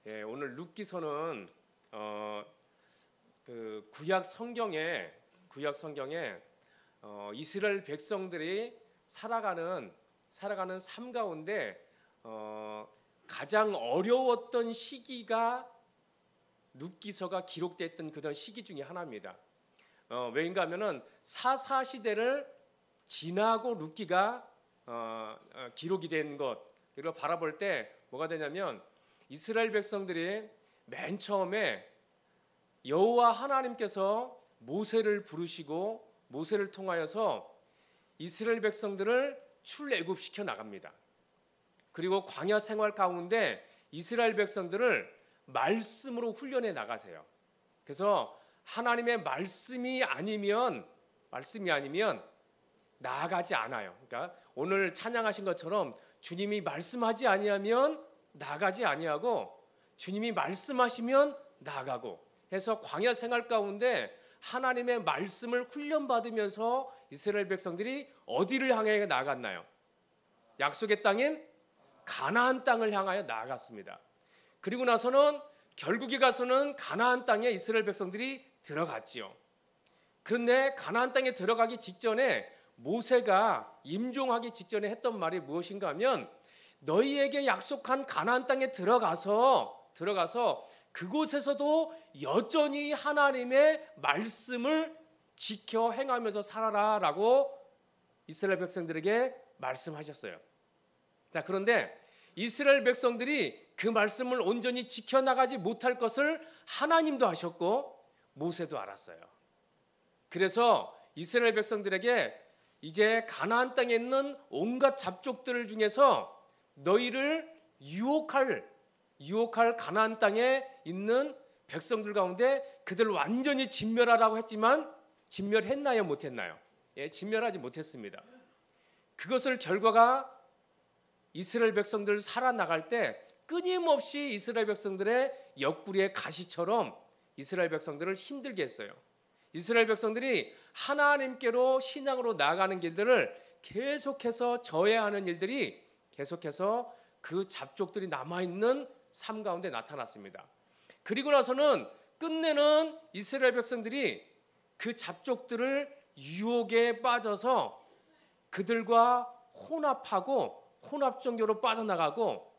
예, 오늘 룻기서는 그 구약 성경에 이스라엘 백성들이 살아가는 삶 가운데 가장 어려웠던 시기가 룻기서가 기록됐던 그런 시기 중에 하나입니다. 왜인가 하면은 사사 시대를 지나고 룻기가 기록이 된 것, 그리고 바라볼 때 뭐가 되냐면 이스라엘 백성들이 맨 처음에 여호와 하나님께서 모세를 부르시고 모세를 통하여서 이스라엘 백성들을 출애굽시켜 나갑니다. 그리고 광야 생활 가운데 이스라엘 백성들을 말씀으로 훈련해 나가세요. 그래서 하나님의 말씀이 아니면 나아가지 않아요. 그러니까 오늘 찬양하신 것처럼 주님이 말씀하지 아니하면 나아가지 아니하고 주님이 말씀하시면 나아가고 해서 광야 생활 가운데 하나님의 말씀을 훈련받으면서 이스라엘 백성들이 어디를 향해 나아갔나요? 약속의 땅인 가나안 땅을 향하여 나아갔습니다. 그리고 나서는 결국에 가서는 가나안 땅에 이스라엘 백성들이 들어갔지요. 그런데 가나안 땅에 들어가기 직전에 모세가 임종하기 직전에 했던 말이 무엇인가 하면 너희에게 약속한 가나안 땅에 들어가서 그곳에서도 여전히 하나님의 말씀을 지켜 행하면서 살아라라고 이스라엘 백성들에게 말씀하셨어요. 자, 그런데 이스라엘 백성들이 그 말씀을 온전히 지켜나가지 못할 것을 하나님도 아셨고 모세도 알았어요. 그래서 이스라엘 백성들에게 이제 가나안 땅에 있는 온갖 잡족들 중에서 너희를 유혹할 가나안 땅에 있는 백성들 가운데 그들을 완전히 진멸하라고 했지만 진멸했나요? 못했나요? 예, 진멸하지 못했습니다. 그것을 결과가 이스라엘 백성들 살아나갈 때 끊임없이 이스라엘 백성들의 옆구리의 가시처럼 이스라엘 백성들을 힘들게 했어요. 이스라엘 백성들이 하나님께로 신앙으로 나아가는 길들을 계속해서 저해하는 일들이 계속해서 그 잡족들이 남아있는 삶 가운데 나타났습니다. 그리고 나서는 끝내는 이스라엘 백성들이 그 잡족들을 유혹에 빠져서 그들과 혼합 종교로 빠져나가고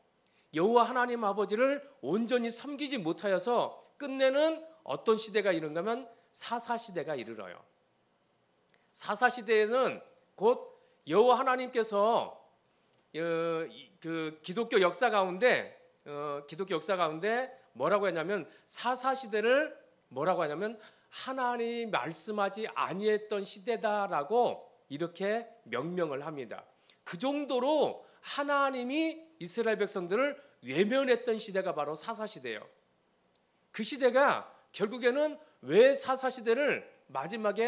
여호와 하나님 아버지를 온전히 섬기지 못하여서 끝내는 어떤 시대가 이른가 하면 사사시대가 이르러요. 사사시대에는 곧 여호와 하나님께서 그 기독교 역사 가운데 뭐라고 하냐면 사사시대를 뭐라고 하냐면 하나님이 말씀하지 아니했던 시대다라고 이렇게 명명을 합니다. 그 정도로 하나님이 이스라엘 백성들을 외면했던 시대가 바로 사사시대예요. 그 시대가 결국에는 왜 사사시대를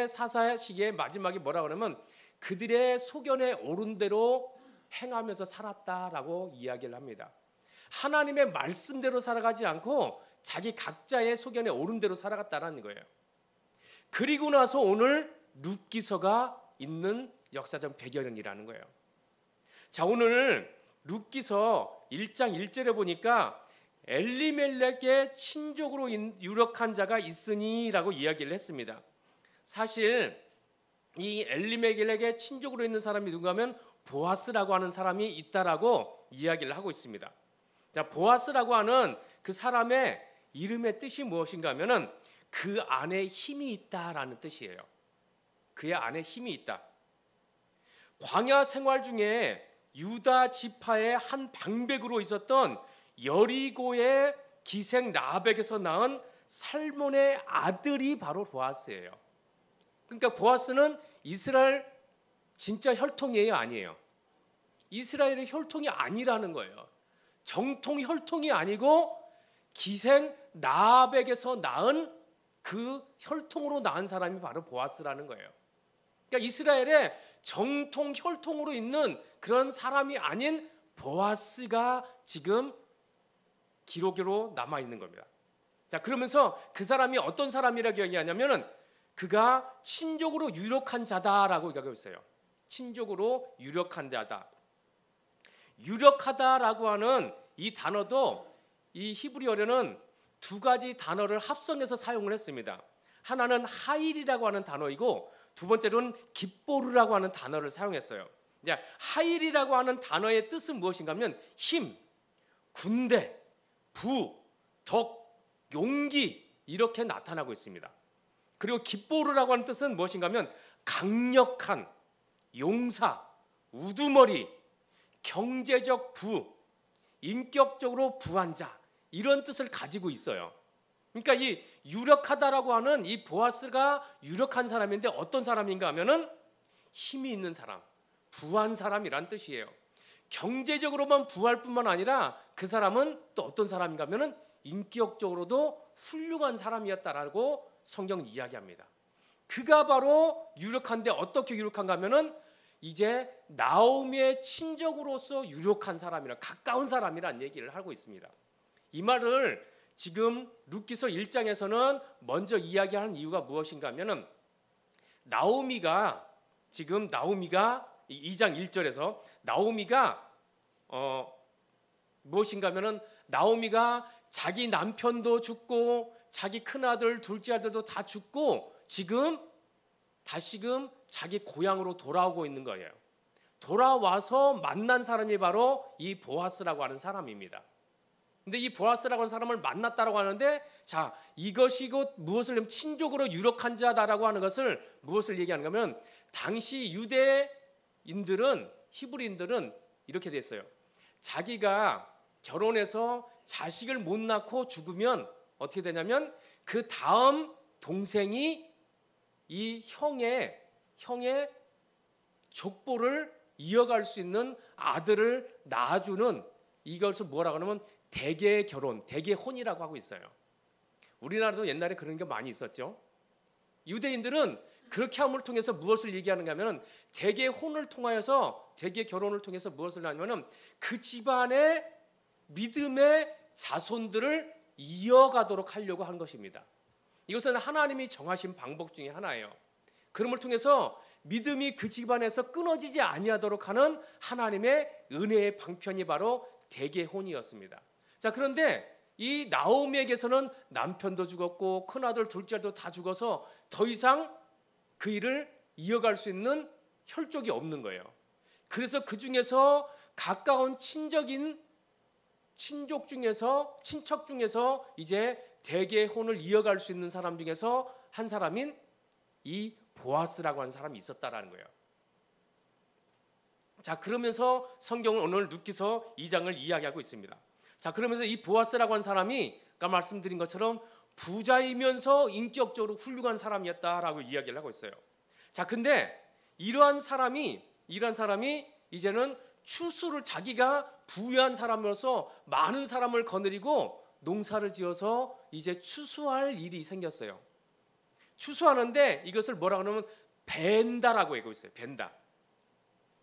사사시기의 마지막에 뭐라고 하냐면 그들의 소견에 오른 대로 행하면서 살았다라고 이야기를 합니다. 하나님의 말씀대로 살아가지 않고 자기 각자의 소견에 오른 대로 살아갔다라는 거예요. 그리고 나서 오늘 룻기서가 있는 역사적 배경이라는 거예요. 자, 오늘 룻기서 1장 1절에 보니까 엘리멜렉의 친족으로 유력한 자가 있으니라고 이야기를 했습니다. 사실 이 엘리멜렉의 친족으로 있는 사람이 누군가 하면 보아스라고 하는 사람이 있다라고 이야기를 하고 있습니다. 자, 보아스라고 하는 그 사람의 이름의 뜻이 무엇인가 하면은 그 안에 힘이 있다라는 뜻이에요. 그의 안에 힘이 있다. 광야 생활 중에 유다 지파의 한 방백으로 있었던 여리고의 기생 라벡에서 낳은 살몬의 아들이 바로 보아스예요. 그러니까 보아스는 이스라엘 진짜 혈통이에요, 아니에요? 이스라엘의 혈통이 아니라는 거예요. 정통 혈통이 아니고 기생 라벡에서 낳은 그 혈통으로 낳은 사람이 바로 보아스라는 거예요. 그러니까 이스라엘의 정통 혈통으로 있는 그런 사람이 아닌 보아스가 지금 기록으로 남아 있는 겁니다. 자, 그러면서 그 사람이 어떤 사람이라고 얘기하냐면은 그가 친족으로 유력한 자다라고 얘기하고 있어요. 친족으로 유력한 자다. 유력하다라고 하는 이 단어도 이 히브리어로는 두 가지 단어를 합성해서 사용을 했습니다. 하나는 하일이라고 하는 단어이고 두 번째로는 깃보르라고 하는 단어를 사용했어요. 이제 하일이라고 하는 단어의 뜻은 무엇인가 하면 힘, 군대, 부, 덕, 용기 이렇게 나타나고 있습니다. 그리고 깃보르라고 하는 뜻은 무엇인가 하면 강력한, 용사, 우두머리, 경제적 부, 인격적으로 부한 자 이런 뜻을 가지고 있어요. 그러니까 이 유력하다라고 하는 이 보아스가 유력한 사람인데 어떤 사람인가 하면은 힘이 있는 사람, 부한 사람이란 뜻이에요. 경제적으로만 부할 뿐만 아니라 그 사람은 또 어떤 사람인가 하면은 인격적으로도 훌륭한 사람이었다라고 성경은 이야기합니다. 그가 바로 유력한데 어떻게 유력한가 하면은 이제 나오미의 친족으로서 유력한 사람이라 가까운 사람이란 얘기를 하고 있습니다. 이 말을 지금 룻기서 1장에서는 먼저 이야기하는 이유가 무엇인가 하면은 나오미가 2장 1절에서 나오미가 무엇인가 하면은 나오미가 자기 남편도 죽고 자기 큰아들 둘째 아들도 다 죽고 다시금 자기 고향으로 돌아오고 있는 거예요. 돌아와서 만난 사람이 바로 이 보아스라고 하는 사람입니다. 근데 이 보아스라고 하는 사람을 만났다라고 하는데 자, 이것이 곧 무엇을 친족으로 유력한 자다라고 하는 것을 무엇을 얘기하는가 하면 당시 유대인들은 히브리인들은 이렇게 됐어요. 자기가 결혼해서 자식을 못 낳고 죽으면 어떻게 되냐면 그 다음 동생이 이 형의 족보를 이어갈 수 있는 아들을 낳아주는 이것을 뭐라고 하냐면 대개 결혼, 대개 혼이라고 하고 있어요. 우리나라도 옛날에 그런 게 많이 있었죠. 유대인들은 그렇게 함을 통해서 무엇을 얘기하는가 하면 대개 혼을 통하여서 대개 결혼을 통해서 무엇을 하냐면 그 집안의 믿음의 자손들을 이어가도록 하려고 한 것입니다. 이것은 하나님이 정하신 방법 중에 하나예요. 그럼을 통해서 믿음이 그 집안에서 끊어지지 아니하도록 하는 하나님의 은혜의 방편이 바로 대개혼이었습니다. 자, 그런데 이 나오미에게서는 남편도 죽었고 큰아들 둘째도 다 죽어서 더 이상 그 일을 이어갈 수 있는 혈족이 없는 거예요. 그래서 그 중에서 가까운 친척 중에서 이제 대개혼을 이어갈 수 있는 사람 중에서 한 사람인 이 보아스라고 하는 사람이 있었다라는 거예요. 자, 그러면서 성경은 오늘 룻기서 2장을 이야기하고 있습니다. 자, 그러면서 이 보아스라고 하는 사람이 아까 말씀드린 것처럼 부자이면서 인격적으로 훌륭한 사람이었다라고 이야기를 하고 있어요. 자, 근데 이러한 사람이 이제는 추수를 자기가 부유한 사람으로서 많은 사람을 거느리고 농사를 지어서 이제 추수할 일이 생겼어요. 추수하는데 이것을 뭐라고 하냐면 벤다라고 하고 있어요. 벤다.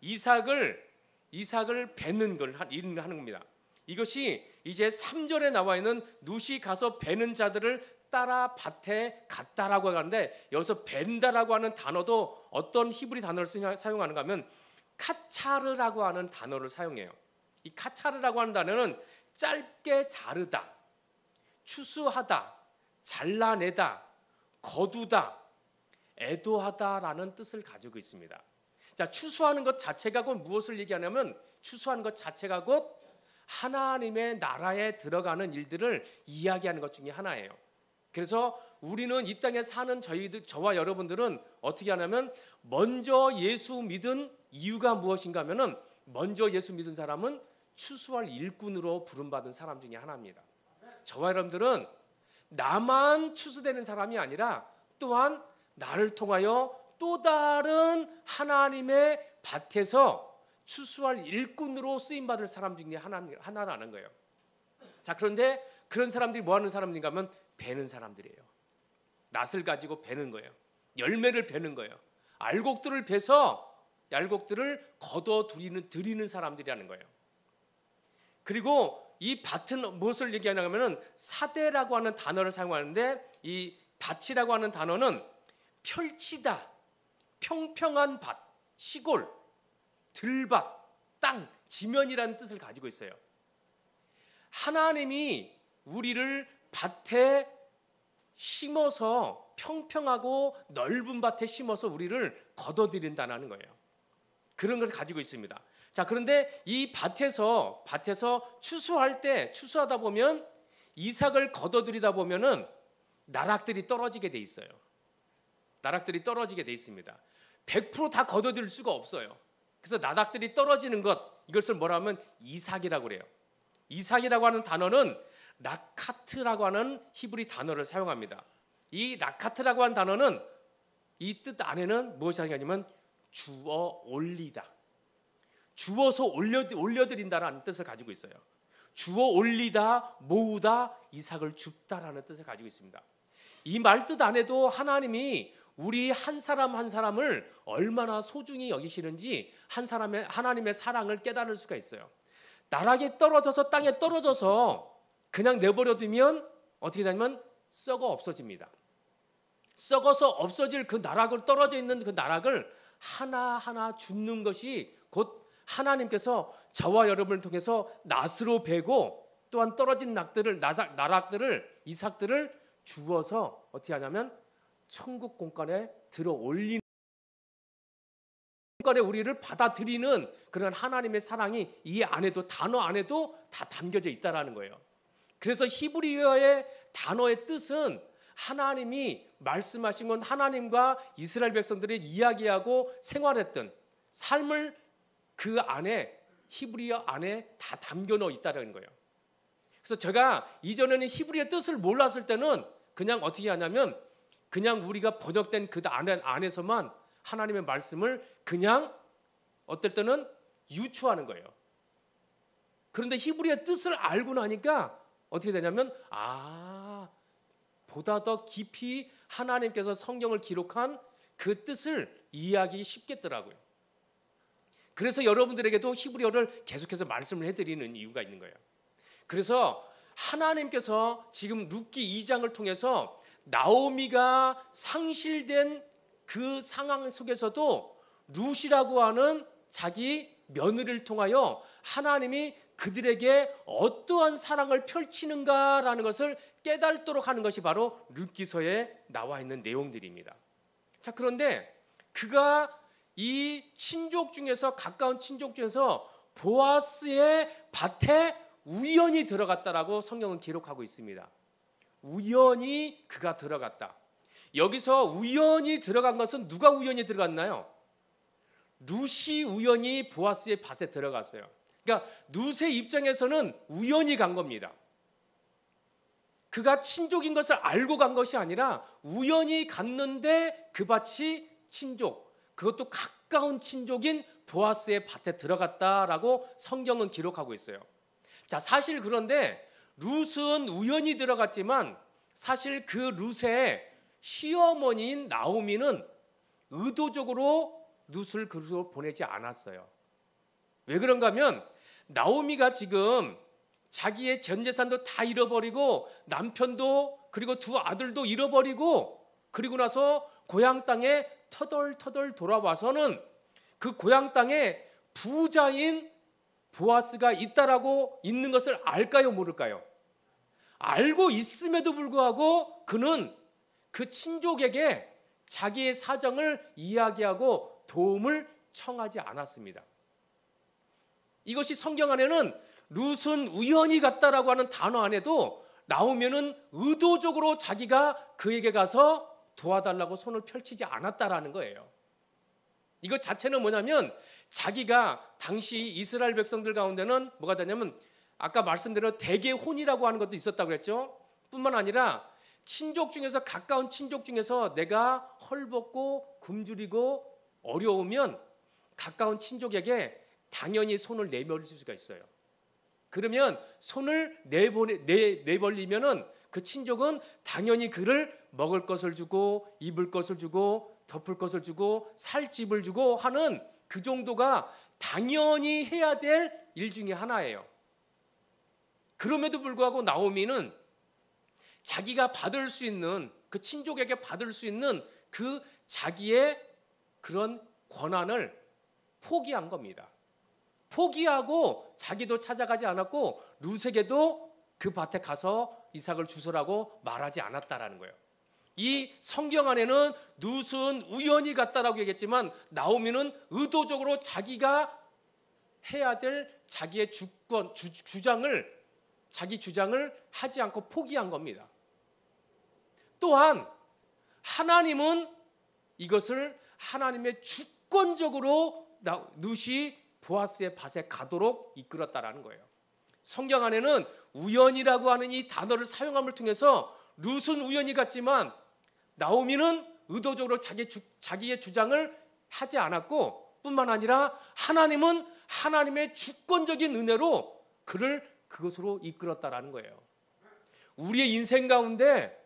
이삭을 베는 걸 하는 겁니다. 이것이 이제 3절에 나와 있는 룻이 가서 베는 자들을 따라 밭에 갔다라고 하는데 여기서 벤다라고 하는 단어도 어떤 히브리 단어를 사용하는가 하면 카차르라고 하는 단어를 사용해요. 이 카차르라고 하는 단어는 짧게 자르다, 추수하다, 잘라내다, 거두다, 애도하다라는 뜻을 가지고 있습니다. 자, 추수하는 것 자체가 곧 무엇을 얘기하냐면 추수하는 것 자체가 곧 하나님의 나라에 들어가는 일들을 이야기하는 것 중에 하나예요. 그래서 우리는 이 땅에 사는 저와 여러분들은 어떻게 하냐면 먼저 예수 믿은 이유가 무엇인가 하면은 먼저 예수 믿은 사람은 추수할 일꾼으로 부름받은 사람 중에 하나입니다. 저와 여러분들은 나만 추수되는 사람이 아니라 또한 나를 통하여 또 다른 하나님의 밭에서 추수할 일꾼으로 쓰임받을 사람 중에 하나라는 거예요. 자, 그런데 그런 사람들이 뭐 하는 사람인가 하면 베는 사람들이에요. 낫을 가지고 베는 거예요. 열매를 베는 거예요. 알곡들을 베서 알곡들을 걷어 드리는 사람들이라는 거예요. 그리고 이 밭은 무엇을 얘기하냐면 사대라고 하는 단어를 사용하는데 이 밭이라고 하는 단어는 펼치다, 평평한 밭, 시골, 들밭, 땅, 지면이라는 뜻을 가지고 있어요. 하나님이 우리를 밭에 심어서 평평하고 넓은 밭에 심어서 우리를 거둬들인다는 거예요. 그런 것을 가지고 있습니다. 자, 그런데 이 밭에서 추수하다 보면 이삭을 거둬들이다 보면은 나락들이 떨어지게 돼 있어요. 나락들이 떨어지게 돼 있습니다. 100% 다 거둬들일 수가 없어요. 그래서 나락들이 떨어지는 것, 이것을 뭐라 하면 이삭이라고 그래요. 이삭이라고 하는 단어는 라카트라고 하는 히브리 단어를 사용합니다. 이 라카트라고 하는 단어는 이 뜻 안에는 무엇이 하냐면 주어 올리다, 주어서 올려드린다라는 뜻을 가지고 있어요. 주어 올리다, 모으다, 이삭을 줍다라는 뜻을 가지고 있습니다. 이 말뜻 안에도 하나님이 우리 한 사람 한 사람을 얼마나 소중히 여기시는지 하나님의 사랑을 깨달을 수가 있어요. 나락에 떨어져서 땅에 떨어져서 그냥 내버려두면 어떻게 되냐면 썩어 없어집니다. 썩어서 없어질 그 나락을 떨어져 있는 그 나락을 하나하나 줍는 것이 곧 하나님께서 저와 여러분을 통해서 낫으로 베고 또한 떨어진 나락들을 이삭들을 주어서 어떻게 하냐면 천국 공간에 들어 올리는, 공간에 우리를 받아들이는 그런 하나님의 사랑이 이 안에도, 단어 안에도 다 담겨져 있다라는 거예요. 그래서 히브리어의 단어의 뜻은 하나님이 말씀하신 건 하나님과 이스라엘 백성들이 이야기하고 생활했던 삶을 그 안에, 히브리어 안에 다 담겨 넣어 있다는 거예요. 그래서 제가 이전에는 히브리어의 뜻을 몰랐을 때는 그냥 어떻게 하냐면 그냥 우리가 번역된 그 안에서만 하나님의 말씀을 그냥 어떨 때는 유추하는 거예요. 그런데 히브리어의 뜻을 알고 나니까 어떻게 되냐면 보다 더 깊이 하나님께서 성경을 기록한 그 뜻을 이해하기 쉽겠더라고요. 그래서 여러분들에게도 히브리어를 계속해서 말씀을 해드리는 이유가 있는 거예요. 그래서 하나님께서 지금 룻기 2장을 통해서 나오미가 상실된 그 상황 속에서도 룻이라고 하는 자기 며느리를 통하여 하나님이 그들에게 어떠한 사랑을 펼치는가라는 것을 깨닫도록 하는 것이 바로 룻기서에 나와 있는 내용들입니다. 자, 그런데 그가 이 친족 중에서, 가까운 친족 중에서 보아스의 밭에 우연히 들어갔다라고 성경은 기록하고 있습니다. 우연히 그가 들어갔다. 여기서 우연히 들어간 것은 누가 우연히 들어갔나요? 룻이 우연히 보아스의 밭에 들어갔어요. 그러니까 룻의 입장에서는 우연히 간 겁니다. 그가 친족인 것을 알고 간 것이 아니라 우연히 갔는데 그 밭이 친족, 그것도 가까운 친족인 보아스의 밭에 들어갔다라고 성경은 기록하고 있어요. 자, 사실 그런데 룻은 우연히 들어갔지만 사실 그 룻의 시어머니인 나오미는 의도적으로 룻을 그리로 보내지 않았어요. 왜 그런가 하면 나오미가 지금 자기의 전 재산도 다 잃어버리고 남편도 그리고 두 아들도 잃어버리고 그리고 나서 고향 땅에 터덜터덜 돌아와서는 그 고향 땅에 부자인 보아스가 있는 것을 알까요, 모를까요? 알고 있음에도 불구하고 그는 그 친족에게 자기의 사정을 이야기하고 도움을 청하지 않았습니다. 이것이 성경 안에는 룻은 우연히 갔다라고 하는 단어 안에도 나오면은 의도적으로 자기가 그에게 가서 도와달라고 손을 펼치지 않았다라는 거예요. 이것 자체는 뭐냐면 자기가 당시 이스라엘 백성들 가운데는 뭐가 되냐면 아까 말씀드린 대개혼이라고 하는 것도 있었다고 그랬죠. 뿐만 아니라 친족 중에서, 가까운 친족 중에서 내가 헐벗고 굶주리고 어려우면 가까운 친족에게 당연히 손을 내밀 수가 있어요. 그러면 손을 내벌리면은 그 친족은 당연히 그를 먹을 것을 주고 입을 것을 주고 덮을 것을 주고 살 집을 주고 하는 그 정도가 당연히 해야 될 일 중에 하나예요. 그럼에도 불구하고 나오미는 자기가 받을 수 있는, 그 친족에게 받을 수 있는 그 자기의 그런 권한을 포기한 겁니다. 포기하고 자기도 찾아가지 않았고 룻에게도 그 밭에 가서 이삭을 주소라고 말하지 않았다라는 거예요. 이 성경 안에는 룻은 우연히 갔다라고 얘기했지만 나오미는 의도적으로 자기가 해야 될 자기의 자기 주장을 하지 않고 포기한 겁니다. 또한 하나님은 이것을 하나님의 주권적으로 룻이 보아스의 밭에 가도록 이끌었다라는 거예요. 성경 안에는 우연이라고 하는 이 단어를 사용함을 통해서 룻은 우연히 갔지만 나오미는 의도적으로 자기의 주장을 하지 않았고 뿐만 아니라 하나님은 하나님의 주권적인 은혜로 그를 그것으로 이끌었다라는 거예요. 우리의 인생 가운데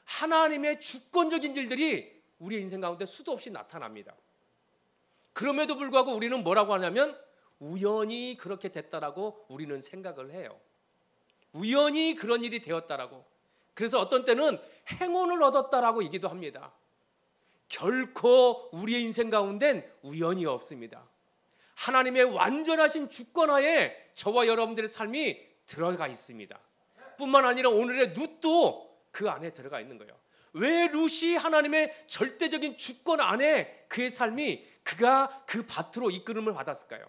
하나님의 주권적인 일들이 우리의 인생 가운데 수도 없이 나타납니다. 그럼에도 불구하고 우리는 뭐라고 하냐면 우연히 그렇게 됐다라고 우리는 생각을 해요. 우연히 그런 일이 되었다라고. 그래서 어떤 때는 행운을 얻었다라고 얘기도 합니다. 결코 우리의 인생 가운데는 우연이 없습니다. 하나님의 완전하신 주권하에 저와 여러분들의 삶이 들어가 있습니다. 뿐만 아니라 오늘의 룻도 그 안에 들어가 있는 거예요. 왜 룻이 하나님의 절대적인 주권 안에 그의 삶이 그가 그 밭으로 이끌음을 받았을까요?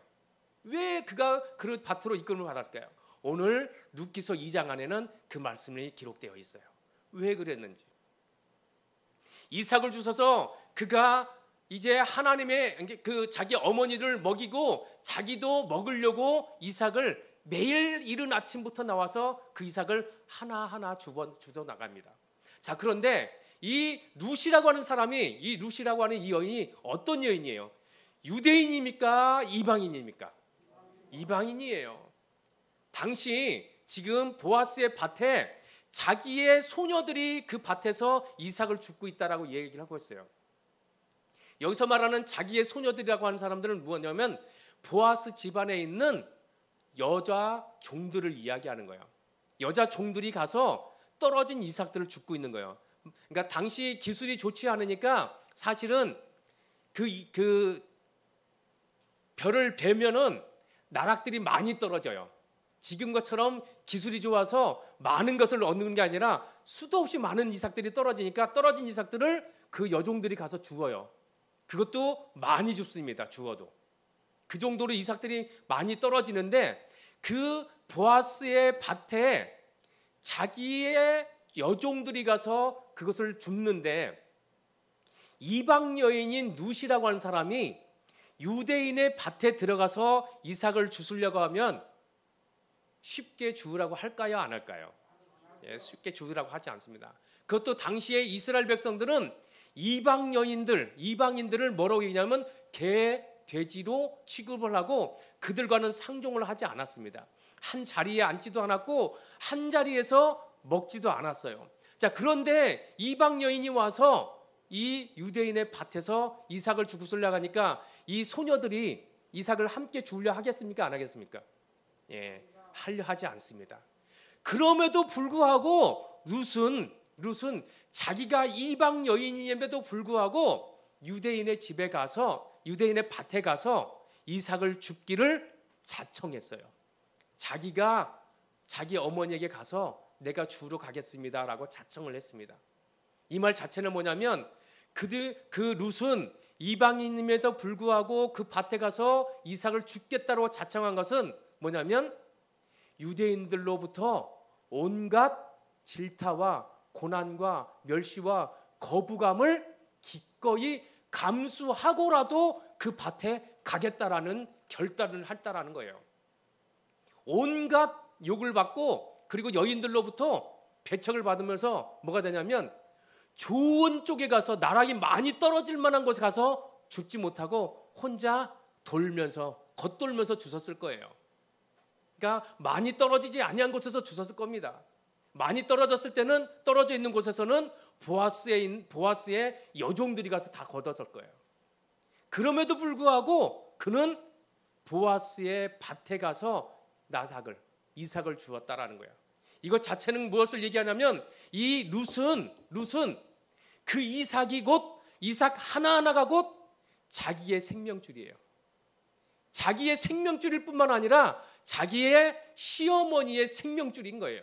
왜 그가 그 밭으로 이끌음을 받았을까요? 오늘 룻기서 2장 안에는 그 말씀이 기록되어 있어요. 왜 그랬는지. 이삭을 주셔서 그가 이제 하나님의 그 자기 어머니를 먹이고 자기도 먹으려고 이삭을 매일 이른 아침부터 나와서 그 이삭을 하나하나 주워 나갑니다. 자, 그런데 이 룻이라고 하는 사람이, 이 룻이라고 하는 이 여인이 어떤 여인이에요? 유대인입니까? 이방인입니까? 이방인이에요. 당시 지금 보아스의 밭에 자기의 소녀들이 그 밭에서 이삭을 줍고 있다라고 얘기를 하고 있어요. 여기서 말하는 자기의 소녀들이라고 하는 사람들은 뭐냐면 보아스 집안에 있는 여자 종들을 이야기하는 거예요. 여자 종들이 가서 떨어진 이삭들을 줍고 있는 거예요. 그러니까 당시 기술이 좋지 않으니까 사실은 그 별을 베면은 나락들이 많이 떨어져요. 지금 것처럼 기술이 좋아서 많은 것을 얻는 게 아니라 수도 없이 많은 이삭들이 떨어지니까 떨어진 이삭들을 그 여종들이 가서 주워요. 그것도 많이 줍습니다. 주워도. 그 정도로 이삭들이 많이 떨어지는데 그 보아스의 밭에 자기의 여종들이 가서 그것을 줍는데 이방 여인인 룻이라고 하는 사람이 유대인의 밭에 들어가서 이삭을 주우려고 하면 쉽게 주우라고 할까요? 안 할까요? 예, 쉽게 주우라고 하지 않습니다. 그것도 당시에 이스라엘 백성들은 이방인들을 뭐라고 얘기냐면 개, 돼지로 취급을 하고 그들과는 상종을 하지 않았습니다. 한 자리에 앉지도 않았고 한 자리에서 먹지도 않았어요. 자, 그런데 이방 여인이 와서 이 유대인의 밭에서 이삭을 주우려고 하니까 이 소녀들이 이삭을 함께 주우려 하겠습니까? 안 하겠습니까? 예, 하려 하지 않습니다. 그럼에도 불구하고 룻은 자기가 이방 여인임에도 불구하고 유대인의 집에 가서 유대인의 밭에 가서 이삭을 줍기를 자청했어요. 자기가 자기 어머니에게 가서 내가 주우러 가겠습니다라고 자청을 했습니다. 이 말 자체는 뭐냐면 그 룻은 이방인임에도 불구하고 그 밭에 가서 이삭을 줍겠다고 자청한 것은 뭐냐면 유대인들로부터 온갖 질타와 고난과 멸시와 거부감을 기꺼이 감수하고라도 그 밭에 가겠다라는 결단을 했다라는 거예요. 온갖 욕을 받고 그리고 여인들로부터 배척을 받으면서 뭐가 되냐면 좋은 쪽에 가서 나락이 많이 떨어질 만한 곳에 가서 줍지 못하고 혼자 겉돌면서 주웠을 거예요. 그러니까 많이 떨어지지 아니한 곳에서 주웠을 겁니다. 많이 떨어져 있는 곳에서는 보아스의 여종들이 가서 다 걷었을 거예요. 그럼에도 불구하고 그는 보아스의 밭에 가서 이삭을 주었다라는 거예요. 이것 자체는 무엇을 얘기하냐면 이 룻은 그 이삭이 곧 이삭 하나하나가 곧 자기의 생명줄이에요. 자기의 생명줄일 뿐만 아니라 자기의 시어머니의 생명줄인 거예요.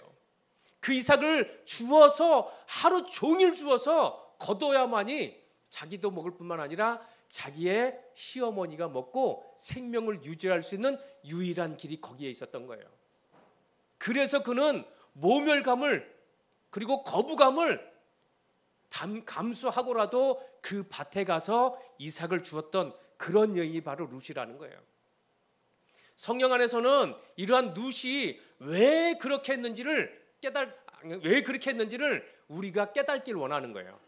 그 이삭을 주어서 하루 종일 주어서 거둬야만이 자기도 먹을 뿐만 아니라 자기의 시어머니가 먹고 생명을 유지할 수 있는 유일한 길이 거기에 있었던 거예요. 그래서 그는 모멸감을 그리고 거부감을 감수하고라도 그 밭에 가서 이삭을 주었던 그런 여인이 바로 룻이라는 거예요. 성경 안에서는 이러한 룻이 왜 그렇게 했는지를 우리가 깨닫길 원하는 거예요.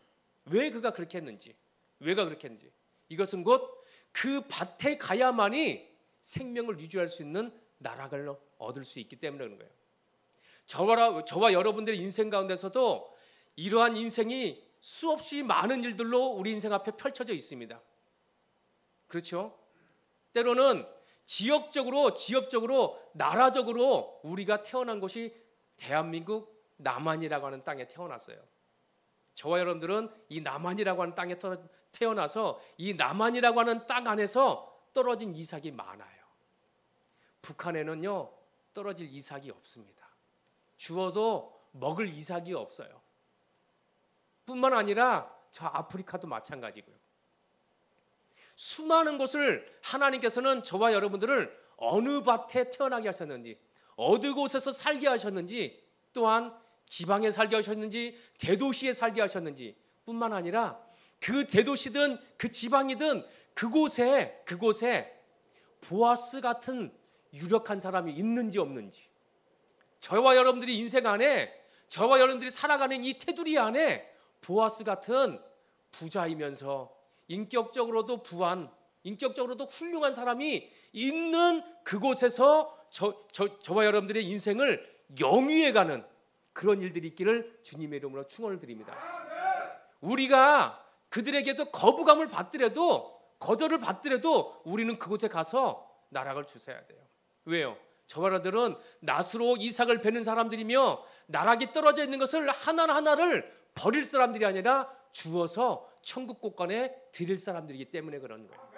왜 그가 그렇게 했는지, 왜가 그렇게 했는지. 이것은 곧 그 밭에 가야만이 생명을 유지할 수 있는 나락을 얻을 수 있기 때문에 그런 거예요. 저와 여러분들의 인생 가운데서도 이러한 인생이 수없이 많은 일들로 우리 인생 앞에 펼쳐져 있습니다. 그렇죠? 때로는 지역적으로, 나라적으로 우리가 태어난 곳이 대한민국 남한이라고 하는 땅에 태어났어요. 저와 여러분들은 이 남한이라고 하는 땅에 태어나서 이 남한이라고 하는 땅 안에서 떨어진 이삭이 많아요. 북한에는요, 떨어질 이삭이 없습니다. 주어도 먹을 이삭이 없어요. 뿐만 아니라 저 아프리카도 마찬가지고요. 수많은 곳을 하나님께서는 저와 여러분들을 어느 밭에 태어나게 하셨는지, 어느 곳에서 살게 하셨는지, 또한 지방에 살게 하셨는지, 대도시에 살게 하셨는지 뿐만 아니라 그 대도시든 그 지방이든 그곳에 보아스 같은 유력한 사람이 있는지 없는지, 저와 여러분들이 인생 안에, 저와 여러분들이 살아가는 이 테두리 안에 보아스 같은 부자이면서 인격적으로도 인격적으로도 훌륭한 사람이 있는 그곳에서 저와 여러분들의 인생을 영위해가는 그런 일들이 있기를 주님의 이름으로 축원을 드립니다. 우리가 그들에게도 거부감을 받더라도, 거절을 받더라도 우리는 그곳에 가서 나락을 주셔야 돼요. 왜요? 저와 여러분들은 낫으로 이삭을 베는 사람들이며 나락이 떨어져 있는 것을 하나하나를 버릴 사람들이 아니라 주어서 천국 곳간에 드릴 사람들이기 때문에 그런 거예요.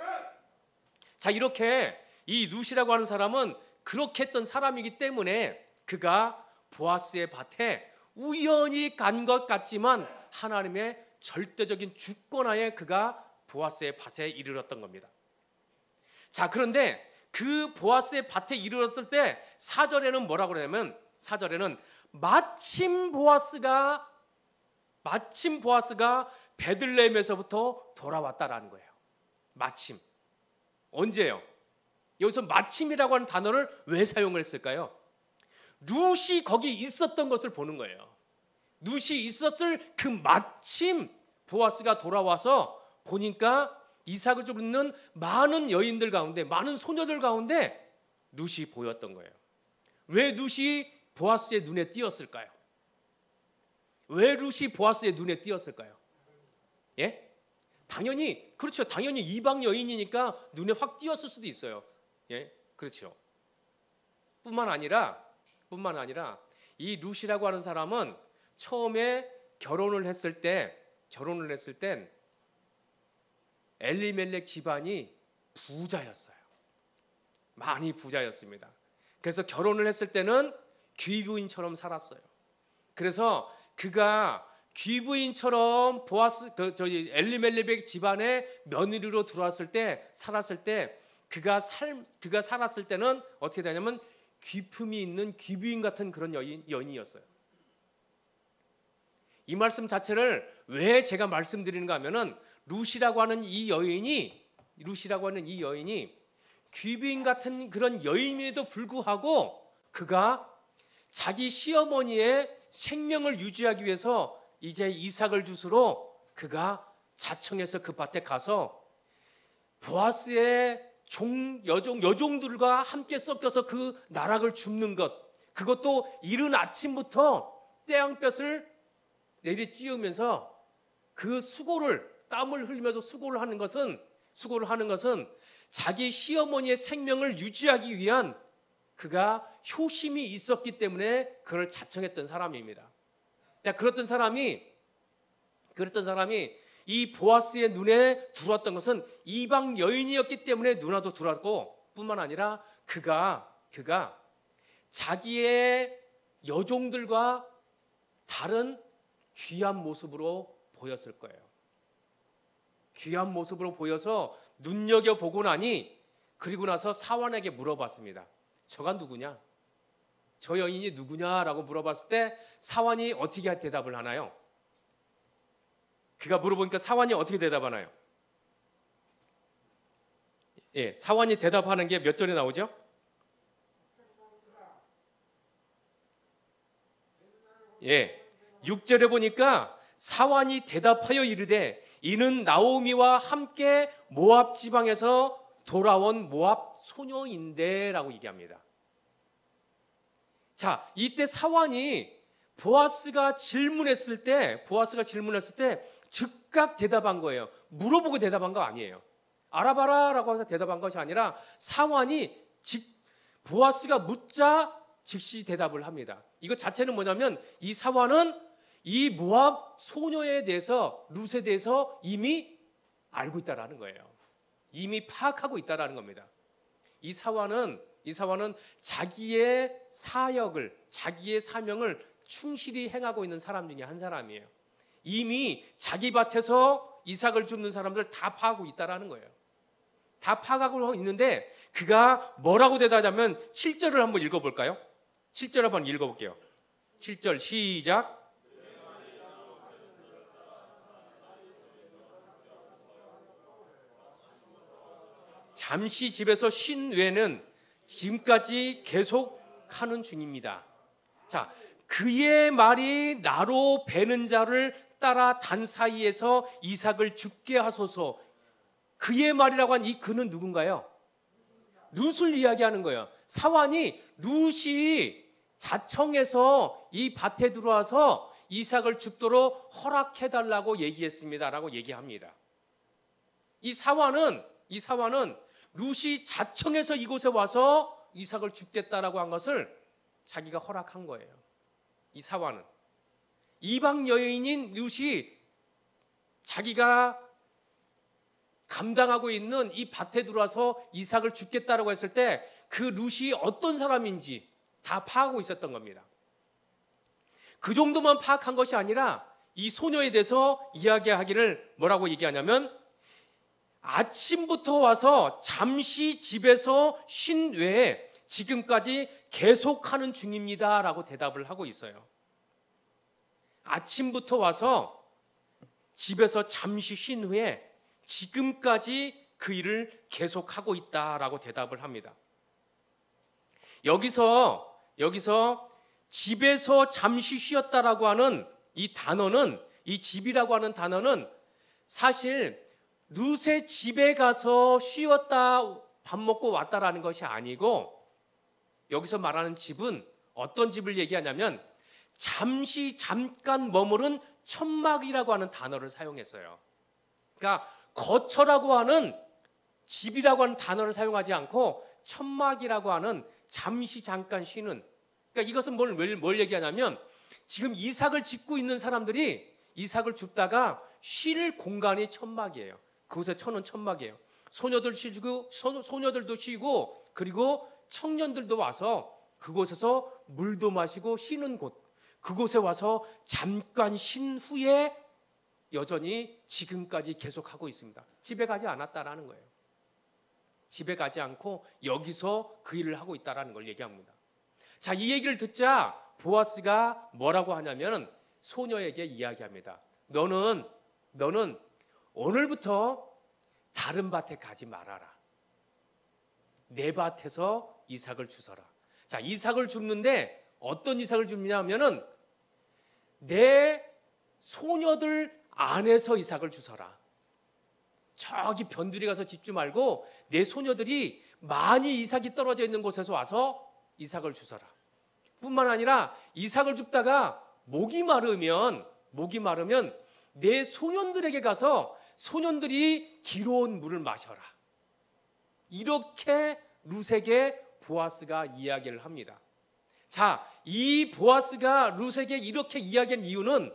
자, 이렇게 이 룻이라고 하는 사람은 그렇게 했던 사람이기 때문에 그가 보아스의 밭에 우연히 간 것 같지만 하나님의 절대적인 주권하에 그가 보아스의 밭에 이르렀던 겁니다. 자, 그런데 그 보아스의 밭에 이르렀을 때 4절에는 뭐라고 그러냐면, 4절에는 마침 보아스가 베들레헴에서부터 돌아왔다라는 거예요. 마침. 언제요? 여기서 마침이라고 하는 단어를 왜 사용을 했을까요? 룻이 거기 있었던 것을 보는 거예요. 룻이 있었을 그 마침 보아스가 돌아와서 보니까 이삭을 줍는 많은 여인들 가운데, 많은 소녀들 가운데 룻이 보였던 거예요. 왜 룻이 보아스의 눈에 띄었을까요? 왜 룻이 보아스의 눈에 띄었을까요? 예? 당연히, 그렇죠. 당연히 이방 여인이니까 눈에 확 띄었을 수도 있어요. 예? 그렇죠. 뿐만 아니라 이 룻이라고 하는 사람은 처음에 결혼을 했을 땐 엘리멜렉 집안이 부자였어요. 많이 부자였습니다. 그래서 결혼을 했을 때는 귀부인처럼 살았어요. 그래서 그가 귀부인처럼 엘리멜렉 집안의 며느리로 들어왔을 때, 살았을 때 그가 살았을 때는 어떻게 되냐면 귀품이 있는 귀부인 같은 그런 여인이었어요. 이 말씀 자체를 왜 제가 말씀드리는가 하면은 룻이라고 하는 이 여인이 귀부인 같은 그런 여인임에도 불구하고 그가 자기 시어머니의 생명을 유지하기 위해서 이제 이삭을 주스로 그가 자청해서 그 밭에 가서 보아스의 여종들과 함께 섞여서 그 나락을 줍는 것, 그것도 이른 아침부터 태양볕을 내리쬐으면서 그 땀을 흘리면서 수고를 하는 것은 자기 시어머니의 생명을 유지하기 위한 그가 효심이 있었기 때문에 그를 자청했던 사람입니다. 그랬던 사람이 이 보아스의 눈에 들어왔던 것은 이방 여인이었기 때문에 눈에도 들어왔고, 뿐만 아니라 그가 자기의 여종들과 다른 귀한 모습으로 보였을 거예요. 귀한 모습으로 보여서 눈여겨보고 나니 그리고 나서 사환에게 물어봤습니다. 저가 누구냐? 저 여인이 누구냐라고 물어봤을 때 사환이 어떻게 대답을 하나요? 그가 물어보니까 사환이 어떻게 대답하나요? 예, 사환이 대답하는 게 몇 절에 나오죠? 예, 6절에 보니까 사환이 대답하여 이르되 이는 나오미와 함께 모압 지방에서 돌아온 모압 소녀인데 라고 얘기합니다. 자, 이때 사환이 보아스가 질문했을 때 즉각 대답한 거예요. 물어보고 대답한 거 아니에요. 알아봐라 라고 해서 대답한 것이 아니라 사환이 보아스가 묻자 즉시 대답을 합니다. 이것 자체는 뭐냐면 이 사환은 이 모압 소녀에 대해서 룻에 대해서 이미 알고 있다라는 거예요. 이미 파악하고 있다라는 겁니다. 이 사환은 자기의 사역을, 자기의 사명을 충실히 행하고 있는 사람 중에 한 사람이에요. 이미 자기 밭에서 이삭을 줍는 사람들 다 파악하고 있다라는 거예요. 다 파악하고 있는데 그가 뭐라고 대답하냐면 7절을 한번 읽어볼까요? 7절 한번 읽어볼게요. 7절 시작. 잠시 집에서 쉰 외에는 지금까지 계속하는 중입니다. 자, 그의 말이 나로 베는 자를 따라 단 사이에서 이삭을 죽게 하소서. 그의 말이라고 한 이 그는 누군가요? 룻을 이야기하는 거예요. 사환이 룻이 자청해서 이 밭에 들어와서 이삭을 죽도록 허락해달라고 얘기했습니다라고 얘기합니다. 이 사환은 룻이 자청해서 이곳에 와서 이삭을 죽겠다라고 한 것을 자기가 허락한 거예요. 이 사환은 이방 여인인 룻이 자기가 감당하고 있는 이 밭에 들어와서 이삭을 죽겠다라고 했을 때 그 룻이 어떤 사람인지 다 파악하고 있었던 겁니다. 그 정도만 파악한 것이 아니라 이 소녀에 대해서 이야기하기를 뭐라고 얘기하냐면 아침부터 와서 잠시 집에서 쉰 외에 지금까지 계속하는 중입니다 라고 대답을 하고 있어요. 아침부터 와서 집에서 잠시 쉰 후에 지금까지 그 일을 계속하고 있다라고 대답을 합니다. 여기서 집에서 잠시 쉬었다라고 하는 이 단어는, 이 집이라고 하는 단어는 사실 룻의 집에 가서 쉬었다 밥 먹고 왔다라는 것이 아니고 여기서 말하는 집은 어떤 집을 얘기하냐면 잠깐 머무른 천막이라고 하는 단어를 사용했어요. 그러니까 거처라고 하는 집이라고 하는 단어를 사용하지 않고 천막이라고 하는 잠깐 쉬는, 그러니까 이것은 뭘 얘기하냐면 지금 이삭을 짓고 있는 사람들이 이삭을 줍다가 쉴 공간이 천막이에요. 그곳에 쳐놓은 천막이에요. 소녀들도 쉬고 그리고 청년들도 와서 그곳에서 물도 마시고 쉬는 곳, 그곳에 와서 잠깐 쉰 후에 여전히 지금까지 계속하고 있습니다. 집에 가지 않았다라는 거예요. 집에 가지 않고 여기서 그 일을 하고 있다라는 걸 얘기합니다. 자, 이 얘기를 듣자 보아스가 뭐라고 하냐면 소녀에게 이야기합니다. 너는 오늘부터 다른 밭에 가지 말아라. 내 밭에서 이삭을 주서라. 자, 이삭을 줍는데 어떤 이삭을 줍냐면은 내 소녀들 안에서 이삭을 주서라. 저기 변두리 가서 짚지 말고 내 소녀들이 많이 이삭이 떨어져 있는 곳에서 와서 이삭을 주서라. 뿐만 아니라 이삭을 줍다가 목이 마르면 내 소년들에게 가서 소년들이 기로운 물을 마셔라. 이렇게 룻에게 보아스가 이야기를 합니다. 자, 이 보아스가 룻에게 이렇게 이야기한 이유는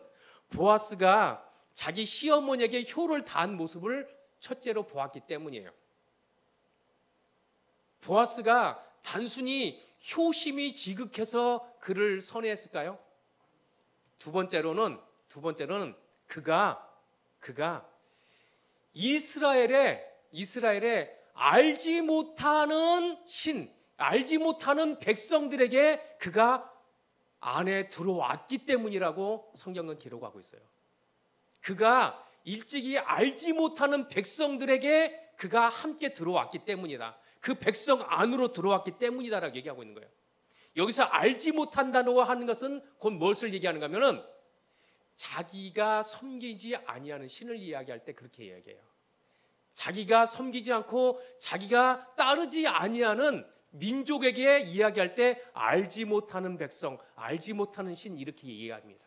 보아스가 자기 시어머니에게 효를 다한 모습을 첫째로 보았기 때문이에요. 보아스가 단순히 효심이 지극해서 그를 선회했을까요? 두 번째로는 그가 이스라엘의 알지 못하는 알지 못하는 백성들에게 그가 안에 들어왔기 때문이라고 성경은 기록하고 있어요. 그가 일찍이 알지 못하는 백성들에게 그가 함께 들어왔기 때문이다. 그 백성 안으로 들어왔기 때문이다라고 얘기하고 있는 거예요. 여기서 알지 못한다고 하는 것은 곧 무엇을 얘기하는가 하면은 자기가 섬기지 아니하는 신을 이야기할 때 그렇게 이야기해요. 자기가 섬기지 않고 자기가 따르지 아니하는 민족에게 이야기할 때 알지 못하는 백성, 알지 못하는 신 이렇게 이야기합니다.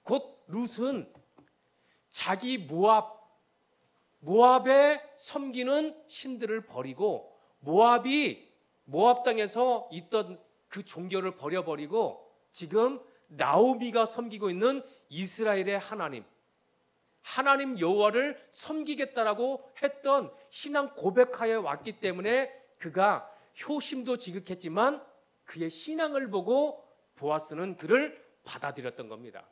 곧 룻은 자기 모압에 섬기는 신들을 버리고 모압 땅에서 있던 그 종교를 버려버리고 지금 나오미가 섬기고 있는 이스라엘의 하나님 여호와를 섬기겠다라고 했던 신앙 고백하에 왔기 때문에 그가 효심도 지극했지만 그의 신앙을 보고 보아스는 그를 받아들였던 겁니다.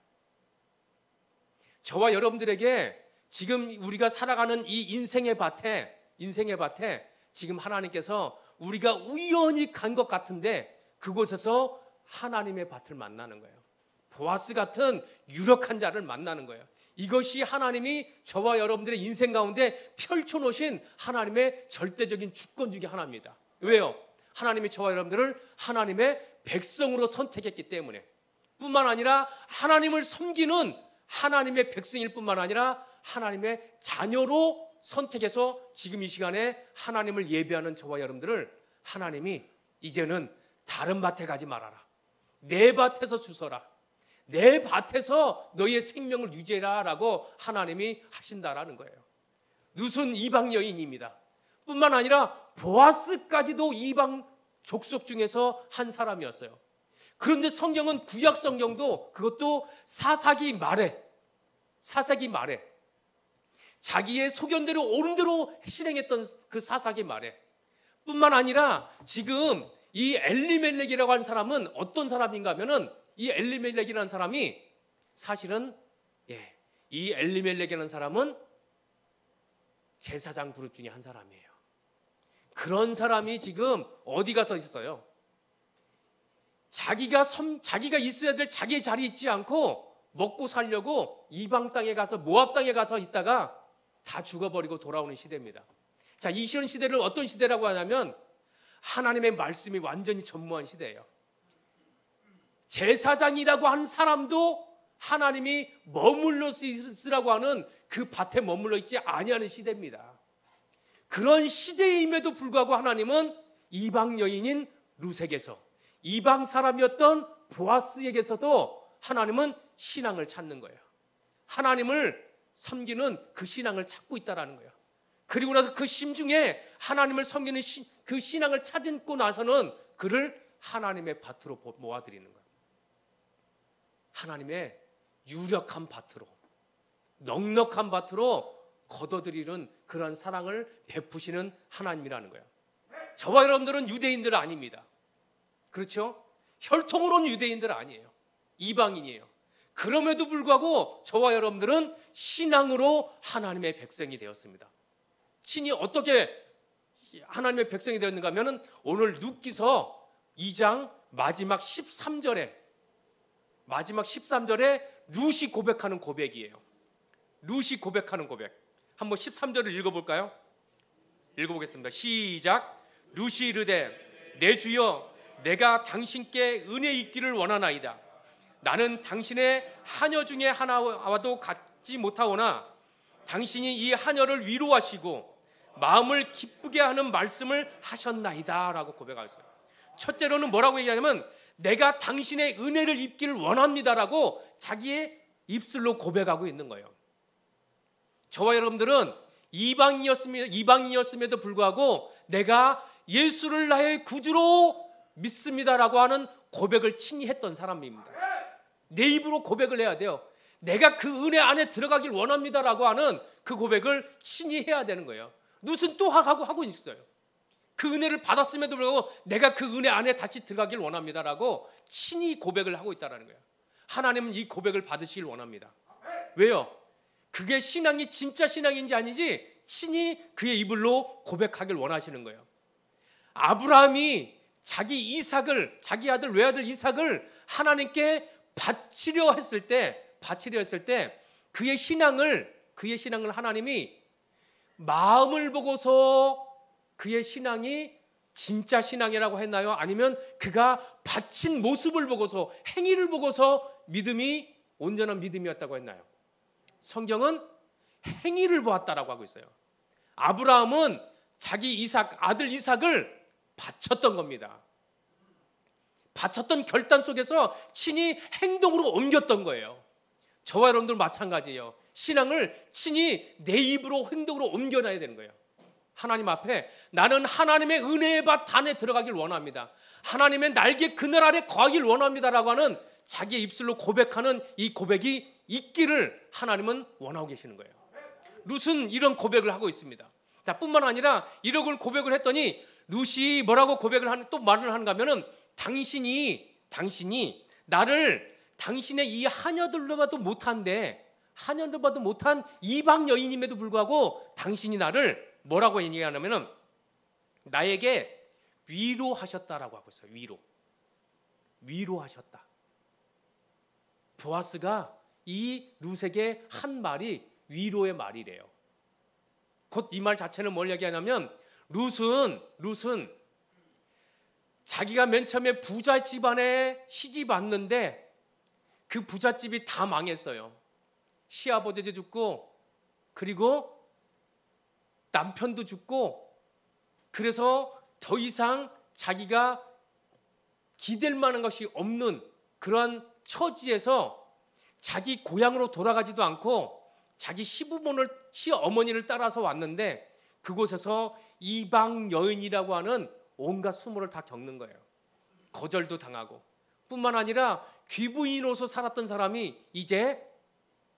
저와 여러분들에게 지금 우리가 살아가는 이 인생의 밭에 지금 하나님께서 우리가 우연히 간 것 같은데 그곳에서 하나님의 밭을 만나는 거예요. 보아스 같은 유력한 자를 만나는 거예요. 이것이 하나님이 저와 여러분들의 인생 가운데 펼쳐놓으신 하나님의 절대적인 주권 중에 하나입니다. 왜요? 하나님이 저와 여러분들을 하나님의 백성으로 선택했기 때문에 뿐만 아니라 하나님을 섬기는 하나님의 백성일 뿐만 아니라 하나님의 자녀로 선택해서 지금 이 시간에 하나님을 예배하는 저와 여러분들을 하나님이 이제는 다른 밭에 가지 말아라. 내 밭에서 주서라. 내 밭에서 너희의 생명을 유지해라 라고 하나님이 하신다라는 거예요. 룻은 이방 여인입니다. 뿐만 아니라 보아스까지도 이방 족속 중에서 한 사람이었어요. 그런데 성경은 구약 성경도 그것도 사사기 말에 자기의 소견대로 옳은 대로 실행했던 그 사사기 말에 뿐만 아니라 지금 이 엘리멜렉이라고 하는 사람은 어떤 사람인가 하면은 이 엘리멜렉이라는 사람이 사실은 이 엘리멜렉이라는 사람은 제사장 그룹 중에 한 사람이에요. 그런 사람이 지금 어디 가서 있어요? 자기가 있어야 될 자기의 자리에 있지 않고 먹고 살려고 이방 땅에 가서 모압 땅에 가서 있다가 다 죽어버리고 돌아오는 시대입니다. 자, 이 시대를 어떤 시대라고 하냐면 하나님의 말씀이 완전히 전무한 시대예요. 제사장이라고 하는 사람도 하나님이 머물러 있으라고 하는 그 밭에 머물러 있지 아니하는 시대입니다. 그런 시대임에도 불구하고 하나님은 이방 여인인 룻에게서 이방 사람이었던 보아스에게서도 하나님은 신앙을 찾는 거예요. 하나님을 섬기는 그 신앙을 찾고 있다라는 거예요. 그리고 나서 그 심중에 하나님을 섬기는 그 신앙을 찾고 나서는 그를 하나님의 밭으로 모아들이는 거예요. 하나님의 유력한 밭으로, 넉넉한 밭으로 걷어들이는 그런 사랑을 베푸시는 하나님이라는 거예요. 저와 여러분들은 유대인들 아닙니다. 그렇죠? 혈통으로는 유대인들 아니에요. 이방인이에요. 그럼에도 불구하고 저와 여러분들은 신앙으로 하나님의 백성이 되었습니다. 친히 어떻게 하나님의 백성이 되었는가 하면 오늘 룻기서 2장 마지막 13절에 룻이 고백하는 고백이에요. 룻이 고백하는 고백. 한번 13절을 읽어볼까요? 읽어보겠습니다. 시작. 룻이 이르되 내 주여 내가 당신께 은혜 있기를 원하나이다. 나는 당신의 하녀 중에 하나와도 같지 못하오나 당신이 이 하녀를 위로하시고 마음을 기쁘게 하는 말씀을 하셨나이다 라고 고백하셨어요. 첫째로는 뭐라고 얘기하냐면 내가 당신의 은혜를 입기를 원합니다라고 자기의 입술로 고백하고 있는 거예요. 저와 여러분들은 이방인이었음에도 불구하고 내가 예수를 나의 구주로 믿습니다라고 하는 고백을 친히 했던 사람입니다. 내 입으로 고백을 해야 돼요. 내가 그 은혜 안에 들어가길 원합니다라고 하는 그 고백을 친히 해야 되는 거예요. 룻은 또 하고 있어요. 그 은혜를 받았음에도 불구하고 내가 그 은혜 안에 다시 들어가길 원합니다라고 친히 고백을 하고 있다는 거예요. 하나님은 이 고백을 받으시길 원합니다. 왜요? 그게 신앙이 진짜 신앙인지 아닌지 친히 그의 입으로 고백하길 원하시는 거예요. 아브라함이 자기 아들 외아들 이삭을 하나님께 바치려 했을 때 그의 신앙을 하나님이 마음을 보고서 그의 신앙이 진짜 신앙이라고 했나요? 아니면 그가 바친 모습을 보고서, 행위를 보고서 믿음이 온전한 믿음이었다고 했나요? 성경은 행위를 보았다라고 하고 있어요. 아브라함은 자기 아들 이삭을 바쳤던 겁니다. 바쳤던 결단 속에서 친히 행동으로 옮겼던 거예요. 저와 여러분들 마찬가지예요. 신앙을 친히 내 입으로 행동으로 옮겨놔야 되는 거예요. 하나님 앞에 나는 하나님의 은혜의 밭 안에 들어가길 원합니다. 하나님의 날개 그늘 아래 거하길 원합니다라고 하는 자기의 입술로 고백하는 이 고백이 있기를 하나님은 원하고 계시는 거예요. 룻은 이런 고백을 하고 있습니다. 자, 뿐만 아니라 이런 고백을 했더니 룻이 뭐라고 또 말을 하는가 하면은 당신이 나를 당신의 이 하녀들로봐도 못한 이방 여인임에도 불구하고 당신이 나를 뭐라고 얘기하냐면은 나에게 위로하셨다라고 하고 있어요. 위로하셨다. 보아스가 이 룻에게 한 말이 위로의 말이래요. 곧 이 말 자체는 뭘 얘기하냐면 룻은 자기가 맨 처음에 부자 집안에 시집 왔는데 그 부잣집이 다 망했어요. 시아버지도 죽고 그리고 남편도 죽고, 그래서 더 이상 자기가 기댈 만한 것이 없는 그러한 처지에서 자기 고향으로 돌아가지도 않고 자기 시어머니를 따라서 왔는데 그곳에서 이방 여인이라고 하는 온갖 수모를 다 겪는 거예요. 거절도 당하고, 뿐만 아니라 귀부인으로서 살았던 사람이 이제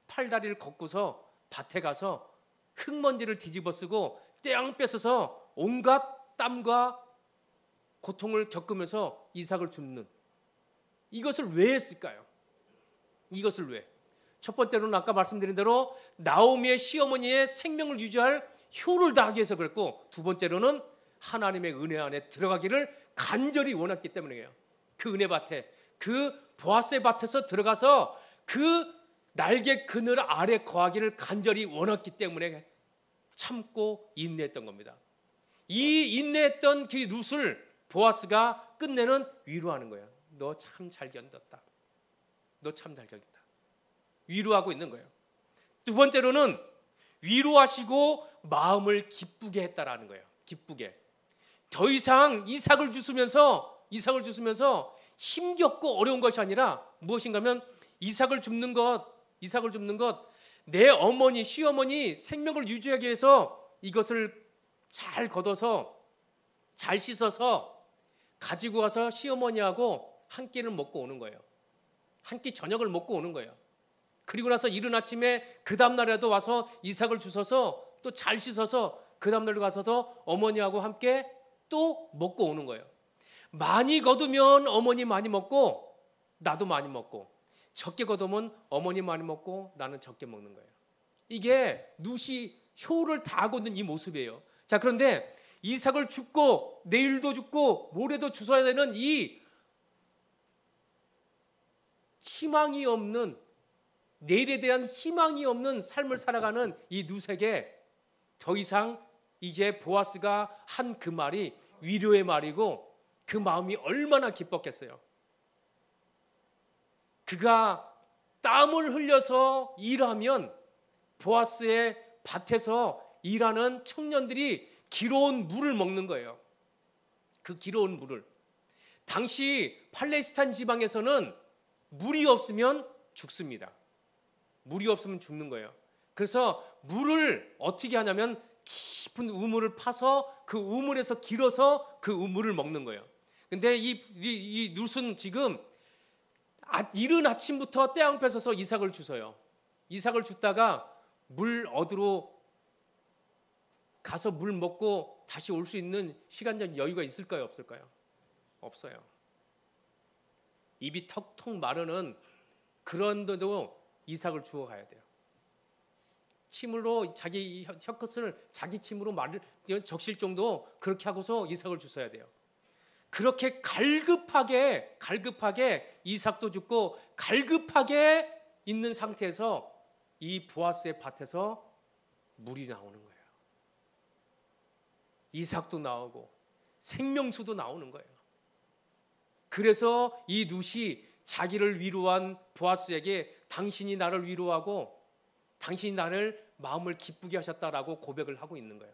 팔다리를 걷고서 밭에 가서 흙먼지를 뒤집어쓰고 떼양 뺏어서 온갖 땀과 고통을 겪으면서 이삭을 줍는, 이것을 왜 했을까요? 이것을 왜? 첫 번째로는 아까 말씀드린 대로 나오미의 시어머니의 생명을 유지할 효를 다하기 위해서 그랬고, 두 번째로는 하나님의 은혜 안에 들어가기를 간절히 원했기 때문이에요. 그 은혜 밭에, 그 보아스의 밭에서 들어가서 그 날개 그늘 아래 거하기를 간절히 원했기 때문에 참고 인내했던 겁니다. 이 인내했던 그 룻을 보아스가 끝내는 위로하는 거예요. 너 참 잘 견뎠다. 너 참 잘 견뎠다. 위로하고 있는 거예요. 두 번째로는 위로하시고 마음을 기쁘게 했다라는 거예요. 기쁘게. 더 이상 이삭을 주시면서 힘겹고 어려운 것이 아니라 무엇인가 하면 이삭을 줍는 것, 내 어머니, 시어머니 생명을 유지하기 위해서 이것을 잘 걷어서 잘 씻어서 가지고 가서 시어머니하고 한 끼를 먹고 오는 거예요. 한 끼 저녁을 먹고 오는 거예요. 그리고 나서 이른 아침에 그 다음날에도 와서 이삭을 주셔서 또 잘 씻어서 그 다음날에 가서도 어머니하고 함께 또 먹고 오는 거예요. 많이 거두면 어머니 많이 먹고 나도 많이 먹고, 적게 거두면 어머니 많이 먹고 나는 적게 먹는 거예요. 이게 룻이 효를 다하고 있는 이 모습이에요. 자, 그런데 이삭을 줍고 내일도 줍고 모레도 주셔야 되는 이 희망이 없는, 내일에 대한 희망이 없는 삶을 살아가는 이 룻에게 더 이상 이제 보아스가 한 그 말이 위로의 말이고 그 마음이 얼마나 기뻤겠어요. 그가 땀을 흘려서 일하면 보아스의 밭에서 일하는 청년들이 기로운 물을 먹는 거예요. 그 기로운 물을. 당시 팔레스타인 지방에서는 물이 없으면 죽습니다. 물이 없으면 죽는 거예요. 그래서 물을 어떻게 하냐면 깊은 우물을 파서 그 우물에서 길어서 그 우물을 먹는 거예요. 근데 이 룻은 지금 이른 아침부터 떼양 뺏어서 이삭을 주서요. 이삭을 줬다가 물 얻으러 가서 물 먹고 다시 올 수 있는 시간적 여유가 있을까요? 없을까요? 없어요. 입이 턱턱 마르는 그런데도 이삭을 주워 가야 돼요. 침으로 자기 혀끝을 자기 침으로 적실 정도 그렇게 하고서 이삭을 주워야 돼요. 그렇게 갈급하게 이삭도 죽고 갈급하게 있는 상태에서 이 보아스의 밭에서 물이 나오는 거예요. 이삭도 나오고 생명수도 나오는 거예요. 그래서 이 룻이 자기를 위로한 보아스에게 당신이 나를 위로하고 당신이 나를 마음을 기쁘게 하셨다라고 고백을 하고 있는 거예요.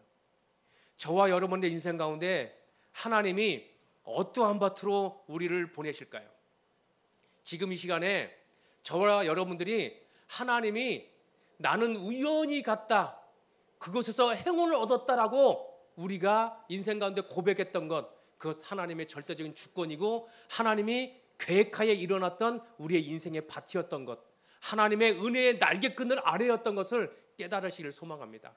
저와 여러분의 인생 가운데 하나님이 어떠한 밭으로 우리를 보내실까요? 지금 이 시간에 저와 여러분들이 하나님이 나는 우연히 갔다, 그곳에서 행운을 얻었다라고 우리가 인생 가운데 고백했던 것, 그것 하나님의 절대적인 주권이고 하나님이 계획하에 일어났던 우리의 인생의 밭이었던 것, 하나님의 은혜의 날개끈을 아래였던 것을 깨달으시기를 소망합니다.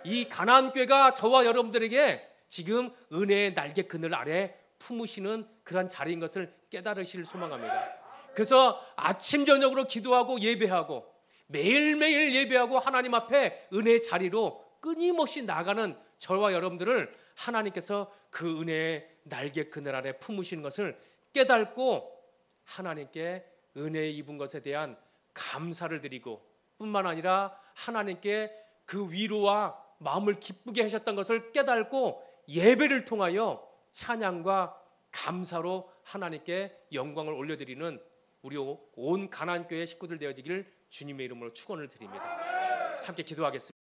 이 가나안교회가 저와 여러분들에게 지금 은혜의 날개끈을 아래 품으시는 그런 자리인 것을 깨달으시기를 소망합니다. 그래서 아침 저녁으로 기도하고 예배하고 매일매일 예배하고 하나님 앞에 은혜의 자리로 끊임없이 나가는 저와 여러분들을 하나님께서 그 은혜의 날개 그늘 아래 품으시는 것을 깨닫고 하나님께 은혜 입은 것에 대한 감사를 드리고 뿐만 아니라 하나님께 그 위로와 마음을 기쁘게 하셨던 것을 깨닫고 예배를 통하여 찬양과 감사로 하나님께 영광을 올려드리는 우리 온 가나안교회 식구들 되어지기를 주님의 이름으로 축원을 드립니다. 함께 기도하겠습니다.